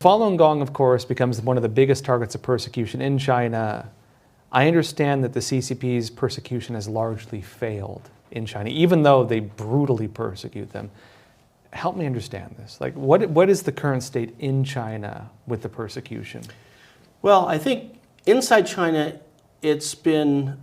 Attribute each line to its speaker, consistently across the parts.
Speaker 1: Falun Gong, of course, becomes one of the biggest targets of persecution in China. I understand that the CCP's persecution has largely failed in China, even though they brutally persecute them. Help me understand this. Like, what is the current state in China with the persecution?
Speaker 2: Well, I think inside China, it's been,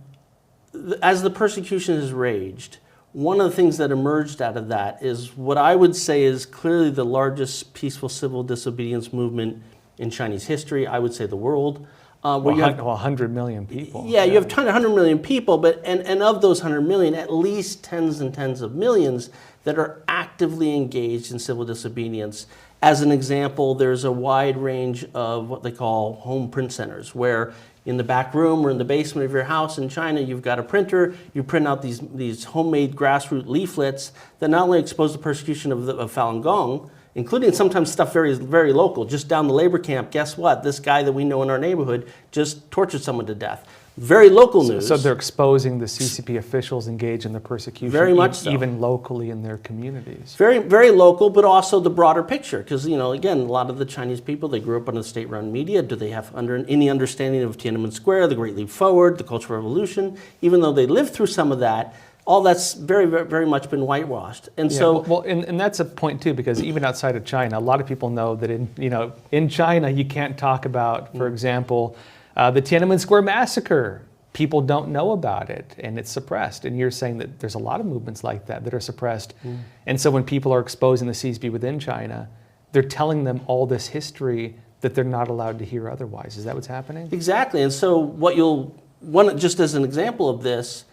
Speaker 2: as the persecution has raged, one of the things that emerged out of that is what I would say is clearly the largest peaceful civil disobedience movement in Chinese history, I would say the world.
Speaker 1: Well, you have 100 million people.
Speaker 2: Yeah, you have 100 million people, but and of those 100 million, at least tens and tens of millions that are actively engaged in civil disobedience. As an example, there's a wide range of what they call home print centers, where in the back room or in the basement of your house in China, you've got a printer, you print out these homemade grassroots leaflets that not only expose the persecution of Falun Gong, including sometimes stuff very, very local. Just down the labor camp, guess what? This guy that we know in our neighborhood just tortured someone to death. Very local news.
Speaker 1: So they're exposing the CCP officials engaged in the persecution,
Speaker 2: very much so.
Speaker 1: Even locally in their communities.
Speaker 2: Very, very local, but also the broader picture. Because, again, a lot of the Chinese people, they grew up on the state-run media. Do they have any understanding of Tiananmen Square, the Great Leap Forward, the Cultural Revolution? Even though they lived through some of that, all that's very, very, very much been whitewashed. And
Speaker 1: yeah,
Speaker 2: so,
Speaker 1: well, and that's a point too, because even outside of China, a lot of people know that in China you can't talk about, for example, the Tiananmen Square massacre. People don't know about it, and it's suppressed. And you're saying that there's a lot of movements like that are suppressed. And so when people are exposing the CCP within China, they're telling them all this history that they're not allowed to hear otherwise. Is that what's happening?
Speaker 2: Exactly. And so just as an example of this,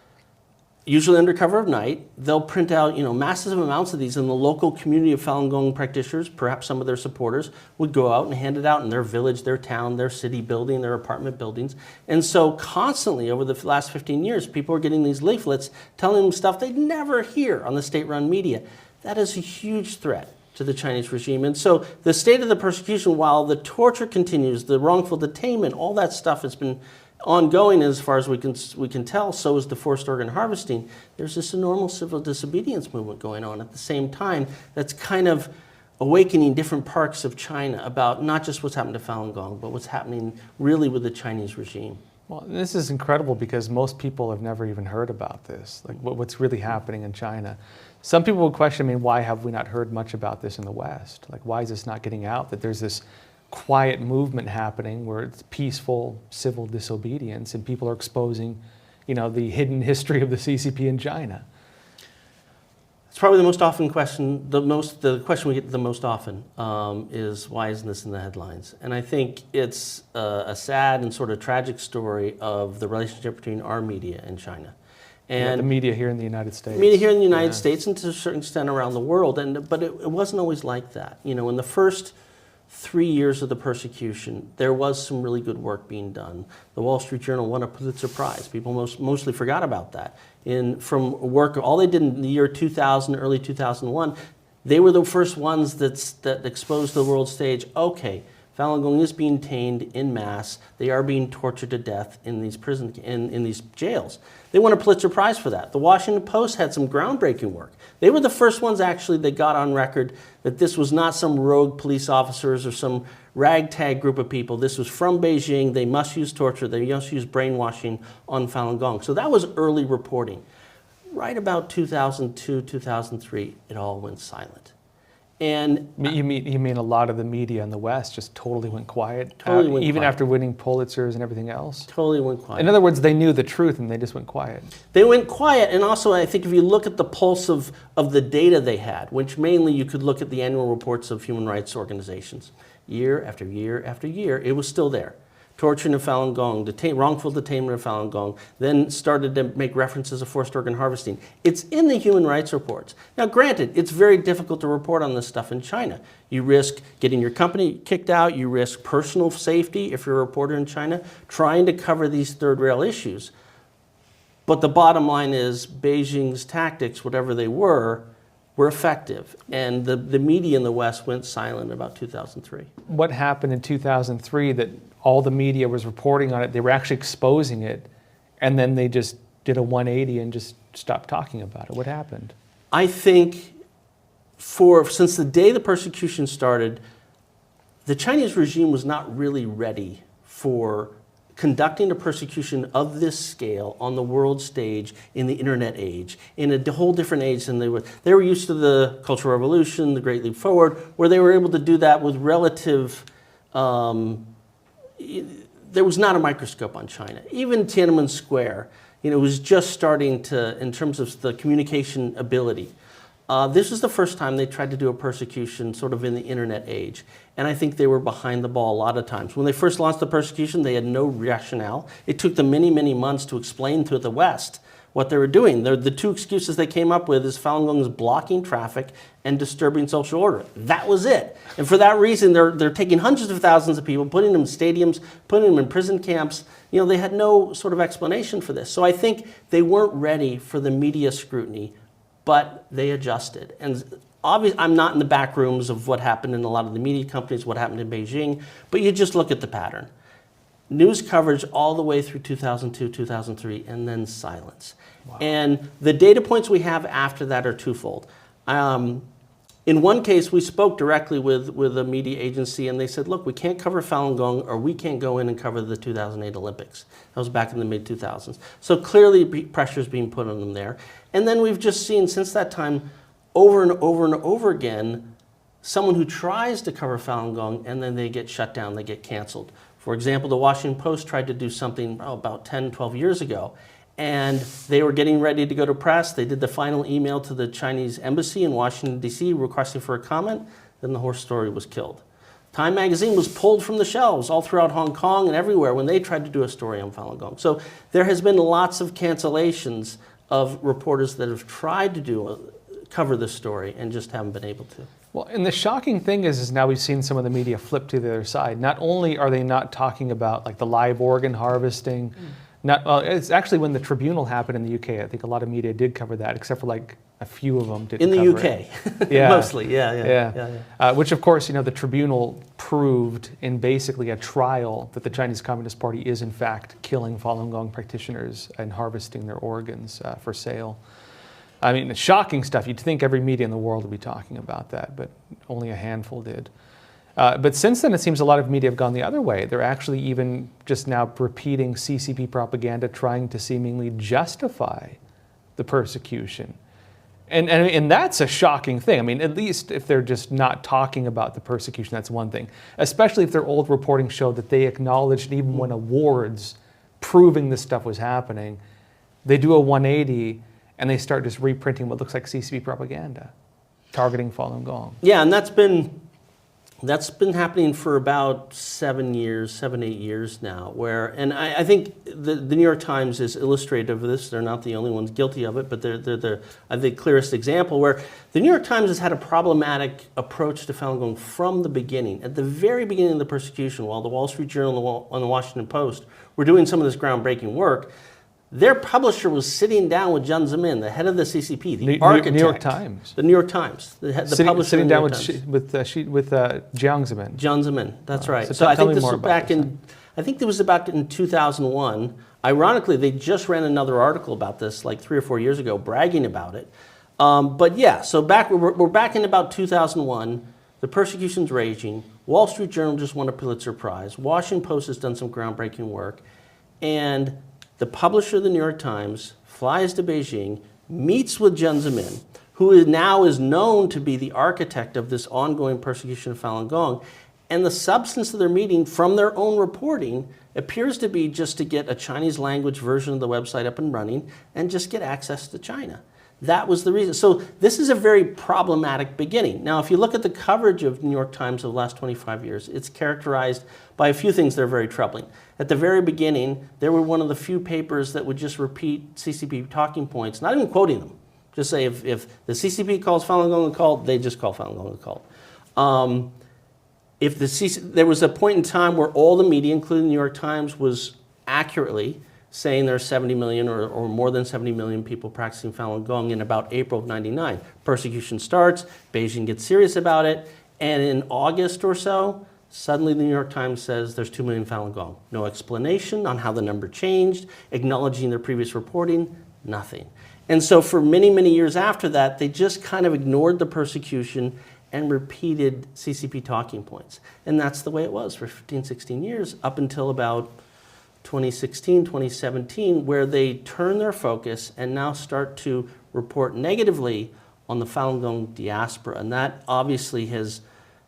Speaker 2: usually under cover of night, they'll print out massive amounts of these, and the local community of Falun Gong practitioners, perhaps some of their supporters, would go out and hand it out in their village, their town, their city building, their apartment buildings. And so constantly over the last 15 years, people are getting these leaflets telling them stuff they'd never hear on the state-run media. That is a huge threat to the Chinese regime. And so the state of the persecution, while the torture continues, the wrongful detainment, all that stuff has been ongoing as far as we can tell. So is the forced organ harvesting. There's this enormous civil disobedience movement going on at the same time that's kind of awakening different parts of China about not just what's happened to Falun Gong, but what's happening really with the Chinese regime.
Speaker 1: Well, this is incredible because most people have never even heard about this, like what's really happening in China. Some people would question, why have we not heard much about this in the West? Like, why is this not getting out, that there's this quiet movement happening where it's peaceful civil disobedience and people are exposing, the hidden history of the CCP in China?
Speaker 2: It's probably the most often question, the question we get the most often is, why isn't this in the headlines? And I think it's a sad and sort of tragic story of the relationship between our media and China. And
Speaker 1: the media here in the United States.
Speaker 2: Media here in the United States and to a certain extent around the world. But it wasn't always like that. In the first 3 years of the persecution, there was some really good work being done. The Wall Street Journal won a Pulitzer Prize. People mostly forgot about that. From work, all they did in the year 2000, early 2001, they were the first ones that exposed the world stage. Okay, Falun Gong is being tamed in mass. They are being tortured to death in these in these jails. They won a Pulitzer Prize for that. The Washington Post had some groundbreaking work. They were the first ones actually that got on record that this was not some rogue police officers or some ragtag group of people. This was from Beijing. They must use torture. They must use brainwashing on Falun Gong. So that was early reporting. Right about 2002, 2003, it all went silent. And
Speaker 1: you mean a lot of the media in the West just totally went quiet?
Speaker 2: Totally went
Speaker 1: even
Speaker 2: quiet.
Speaker 1: After winning Pulitzers and everything else?
Speaker 2: Totally went quiet.
Speaker 1: In other words, they knew the truth and they just went quiet.
Speaker 2: They went quiet, and also I think if you look at the pulse of the data they had, which mainly you could look at the annual reports of human rights organizations, year after year after year, it was still there. Torture of Falun Gong, wrongful detainment of Falun Gong, then started to make references of forced organ harvesting. It's in the human rights reports. Now, granted, it's very difficult to report on this stuff in China. You risk getting your company kicked out, you risk personal safety if you're a reporter in China, trying to cover these third rail issues. But the bottom line is Beijing's tactics, whatever they were effective. And the media in the West went silent about 2003.
Speaker 1: What happened in 2003 that all the media was reporting on it, they were actually exposing it, and then they just did a 180 and just stopped talking about it? What happened?
Speaker 2: I think since the day the persecution started, the Chinese regime was not really ready for conducting a persecution of this scale on the world stage in the internet age, in a whole different age than they were. They were used to the Cultural Revolution, the Great Leap Forward, where they were able to do that with relative, there was not a microscope on China. Even Tiananmen Square, was just starting to, in terms of the communication ability. This was the first time they tried to do a persecution sort of in the internet age. And I think they were behind the ball a lot of times. When they first launched the persecution, they had no rationale. It took them many, many months to explain to the West what they were doing. The two excuses they came up with is Falun Gong is blocking traffic and disturbing social order. That was it. And for that reason, they're taking hundreds of thousands of people, putting them in stadiums, putting them in prison camps. They had no sort of explanation for this. So I think they weren't ready for the media scrutiny, but they adjusted. And obviously, I'm not in the back rooms of what happened in a lot of the media companies, what happened in Beijing, but you just look at the pattern. News coverage all the way through 2002, 2003, and then silence. Wow. And the data points we have after that are twofold. In one case, we spoke directly with a media agency, and they said, look, we can't cover Falun Gong, or we can't go in and cover the 2008 Olympics. That was back in the mid-2000s. So clearly, pressure is being put on them there. And then we've just seen, since that time, over and over and over again, someone who tries to cover Falun Gong, and then they get shut down, they get canceled. For example, the Washington Post tried to do something about 10, 12 years ago, and they were getting ready to go to press. They did the final email to the Chinese embassy in Washington, D.C., requesting for a comment. Then the horse story was killed. Time magazine was pulled from the shelves all throughout Hong Kong and everywhere when they tried to do a story on Falun Gong. So there has been lots of cancellations of reporters that have tried to cover this story and just haven't been able to.
Speaker 1: Well, and the shocking thing is now we've seen some of the media flip to the other side. Not only are they not talking about like the live organ harvesting, it's actually when the tribunal happened in the UK, I think a lot of media did cover that, except for like a few of them didn't
Speaker 2: cover
Speaker 1: it.
Speaker 2: In the UK, yeah. Mostly, yeah.
Speaker 1: Which of course, the tribunal proved in basically a trial that the Chinese Communist Party is in fact killing Falun Gong practitioners and harvesting their organs for sale. I mean, shocking stuff. You'd think every media in the world would be talking about that, but only a handful did. But since then, it seems a lot of media have gone the other way. They're actually even just now repeating CCP propaganda, trying to seemingly justify the persecution. And that's a shocking thing. I mean, at least if they're just not talking about the persecution, that's one thing. Especially if their old reporting showed that they acknowledged even when awards proving this stuff was happening, they do a 180 and they start just reprinting what looks like CCP propaganda, targeting Falun Gong.
Speaker 2: Yeah, and that's been happening for about 7, 8 years now. And I think the New York Times is illustrative of this. They're not the only ones guilty of it, but they're the clearest example where the New York Times has had a problematic approach to Falun Gong from the beginning. At the very beginning of the persecution, while the Wall Street Journal and the Washington Post were doing some of this groundbreaking work, their publisher was sitting down with Jiang Zemin, the head of the CCP, the architect.
Speaker 1: New York Times.
Speaker 2: The New York Times. The publisher
Speaker 1: sitting down with
Speaker 2: Jiang
Speaker 1: Zemin.
Speaker 2: Jiang Zemin, that's right.
Speaker 1: So
Speaker 2: I think
Speaker 1: this was back in.
Speaker 2: I think it was back in 2001. Ironically, they just ran another article about this like 3 or 4 years ago, bragging about it. But yeah, so we're back in about 2001. The persecution's raging. Wall Street Journal just won a Pulitzer Prize. Washington Post has done some groundbreaking work, and the publisher of the New York Times flies to Beijing, meets with Jiang Zemin, who now is known to be the architect of this ongoing persecution of Falun Gong. And the substance of their meeting, from their own reporting, appears to be just to get a Chinese language version of the website up and running and just get access to China. That was the reason. So this is a very problematic beginning. Now, if you look at the coverage of New York Times of the last 25 years, it's characterized by a few things that are very troubling. At the very beginning, they were one of the few papers that would just repeat CCP talking points, not even quoting them. Just say if the CCP calls Falun Gong a cult, they just call Falun Gong a cult. There was a point in time where all the media, including the New York Times, was accurately saying there are 70 million or more than 70 million people practicing Falun Gong in about April of '99. Persecution starts, Beijing gets serious about it, and in August or so, suddenly the New York Times says there's 2 million Falun Gong. No explanation on how the number changed, acknowledging their previous reporting, nothing. And so for many, many years after that, they just kind of ignored the persecution and repeated CCP talking points. And that's the way it was for 15, 16 years, up until about 2016, 2017, where they turn their focus and now start to report negatively on the Falun Gong diaspora. And that obviously has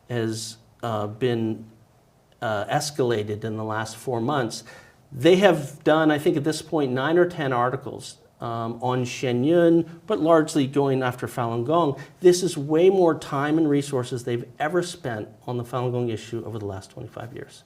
Speaker 2: been escalated in the last 4 months. They have done, I think at this point, 9 or 10 articles on Shenyun, but largely going after Falun Gong. This is way more time and resources they've ever spent on the Falun Gong issue over the last 25 years.